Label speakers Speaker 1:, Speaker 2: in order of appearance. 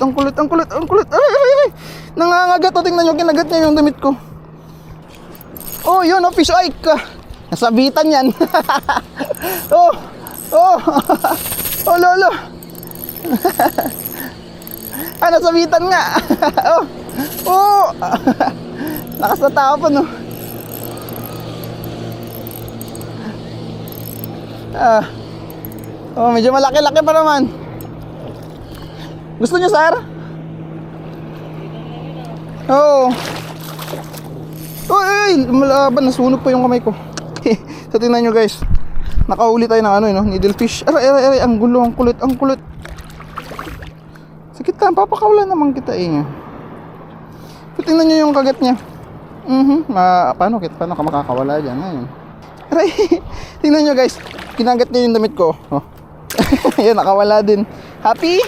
Speaker 1: Ang kulit, ang kulit, ang kulit. Ay, ay, ay. Nangangagat. O, tingnan nyo, kinagat niya yung damit ko. Oh, yun, oh, fish eye ka. Nasabitan yan. Oh, oh. Oh, lolo. Ah, nasabitan nga. Oh, oh. Lakas na tapon, oh. Ah. Oh, medyo malaki-laki pa naman. Gusto niyo, sir? Oo. Oh. Ay, malaban, nasunog pa yung kamay ko. So, tingnan nyo, guys. Nakahuli tayo ng ano, no? Needlefish. Aray, aray, aray, ang gulo, ang kulit, ang kulit. Sakit lang, papakawalan naman kita eh. So, tingnan nyo yung kagat niya. Paano ka makakawala dyan? Ayun. Aray, tingnan nyo, guys. Kinagat niya yung damit ko. Oh. Ayan, nakawala din. Happy?